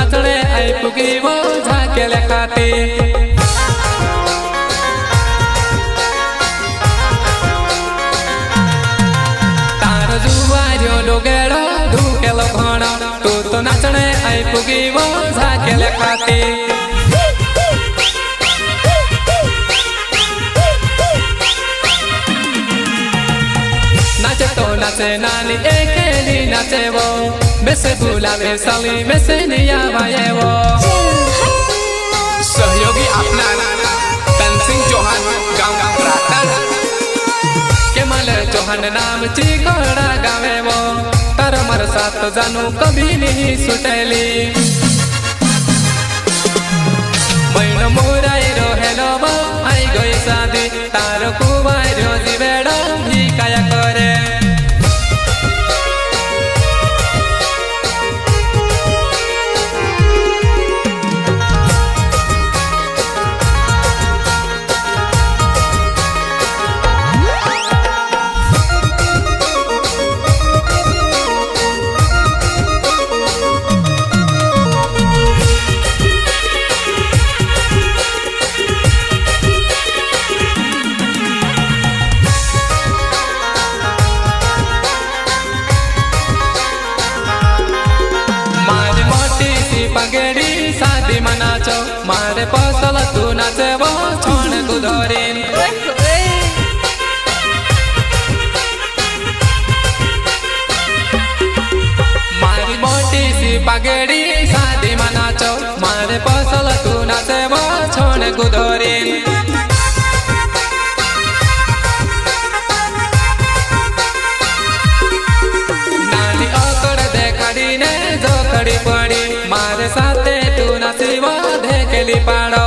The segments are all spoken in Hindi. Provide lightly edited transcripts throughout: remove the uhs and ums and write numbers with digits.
नाचणे आई पुगी वो झाके लेखाती तारो जुवारियो डोगेड़ो ढूकेलो घणो तू तो नाचणे आई पुगी वो झाके लेखाती नाचे तो नाचे नानी एकेली नाचे वो बेसे बुलावे साली बेसे निया भाई वो सहयोगी अपना तनसिंह चौहान गांव प्रातन केमल चौहान नाम चिकोड़ा गावे वो तार मर साथ जानू कभी नहीं सुटेली मैनो मुराई रो हेलो वो आई गई शादी तार कुवाई रो जीवेड़ा भी काया करे पगड़ी शादी मनाचो मारे पसल तू नाचे वो छोड़ को धोरीन मारी मोटी सी पगड़ी शादी मनाचो मारे पसल तू नाचे वो छोड़ को धोरीन नानी ओकड़ देखाड़ी ने जो खड़ी पड़ी मारे साथे तू नाचीवो धेकेली पाड़ो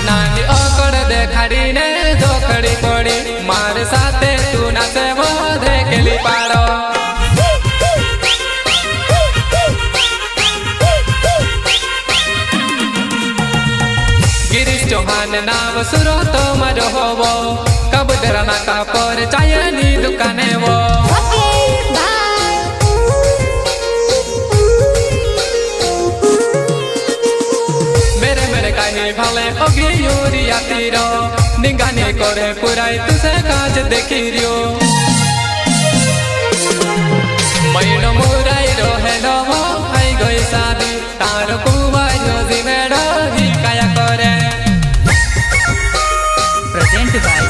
नानी ओकड़ देखाड़ी ने जो खड़ी पड़ी मारे साथे तू नाचीवो धेकेली पाड़ो गिरीश चौहान नाम सुरो तो मरो होवो कब डरना का पर चायनी दुकाने वो मेरे मेरे कहीं भले ओगी यूरिया तीरो निगानी करे पुराई तुसे काज देखी रियो मैनो मुराई रो हेलो वो आई गई शादी तार कुवाई रो जीवेड़ा ही काया करे present by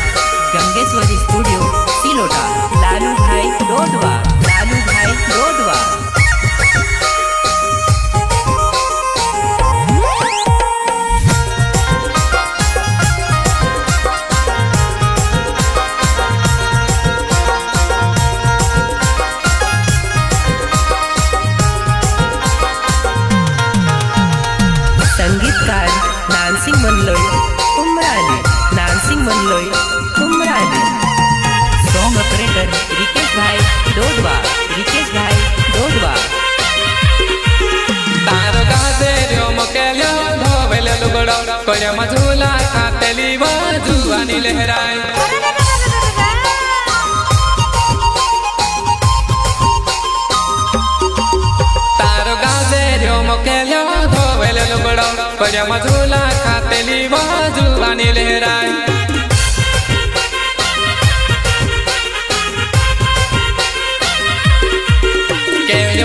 Gangeshwari studio Silota Lalu भाई रोडवा संगीतकार नानसिंह मनलोई उमराली सॉन्ग ऑपरेटर रिकेश भाई डोडवा तारो गाजे रो मकेलो धोवेले लुगड़ो कोया मझूला खातेली वो जुआनी लहराई तारो गाजे रो मकेलो धोवेले लुगड़ो कोया मझूला खातेली वो जुआनी लहराई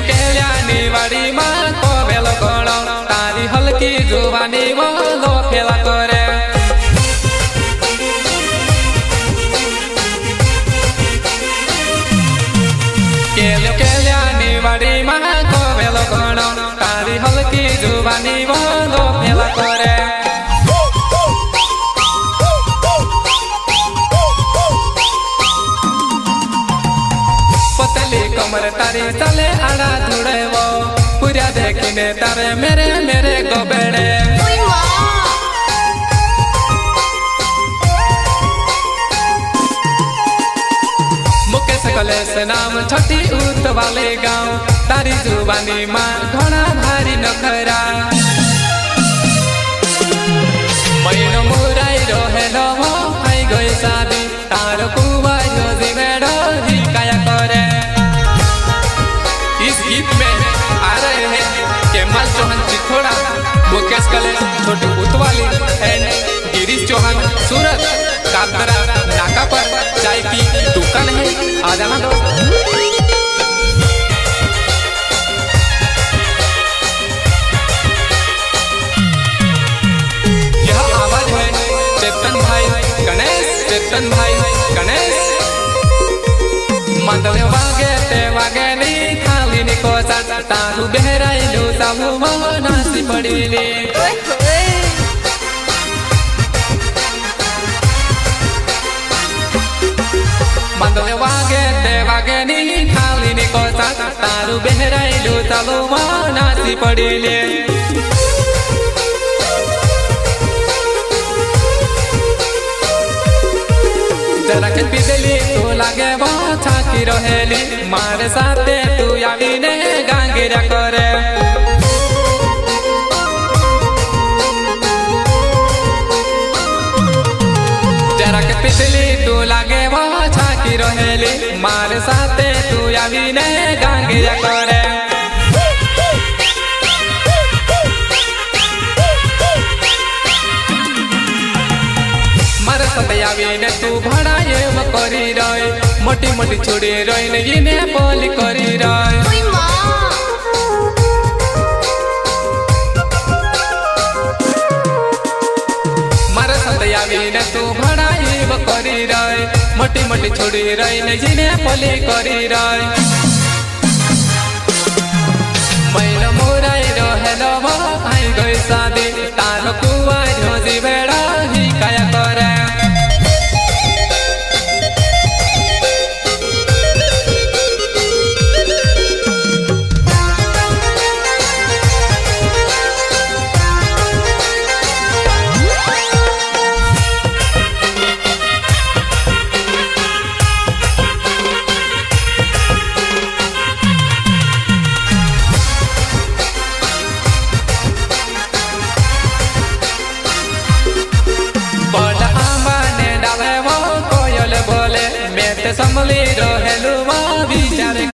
केल्यानी वाड़ी माँ को वेलो गोड़ो तारी हल्की जुबानी वो लो फेला करे केल्यानी वाड़ी माँ को वेलो गोड़ो तारी हल्की जुबानी वो लो फेला करे पतली कमर तारी चले आड़ा धुड़े वो पूरा देखने तारे मेरे मेरे गोबेड़े मुकेश कलेश नाम छोटी उत वाले गाँव तारी जुबानी माँ घोड़ा भारी नखरा मैनो मुराई रो हेलो आई गई शादी तार कुवाई रो जीवेड़ो कापतरा नाका पर चाय की दुकान है, आ जाना दोस्त। यह आवाज है चेतन भाई गणेश। मंदले वागे ते वागे नी थाली नी को तारू बेहराइलू ताबू नासी पड़ीली। मंदले वागे ते वागे नी थाली नी को तारू बेहराइलू ताबू नासी पड़ीली। जरा के पीदेली तू लागे बहुत छाकी रहेली, मारे साथे तू आवी ने गांगेरा करे। जरा के पीदेली तू लागे बहुत छाकी रहेली, मारे साथे तू आवी ने गांगेरा करे। आवीने तू भड़ाए करी रहे, मोटी मोटी छोड़ी रही ने बोली करी रहे। मारे साथ आवीने तू भड़ाए करी रहे, मोटी मोटी छोड़ी रही ने बोली करी रहे। मैल मोराई रहेलो आई गई शादी, तार कुआ झोजी बेड़ा ही काया करे। संभली रहेलू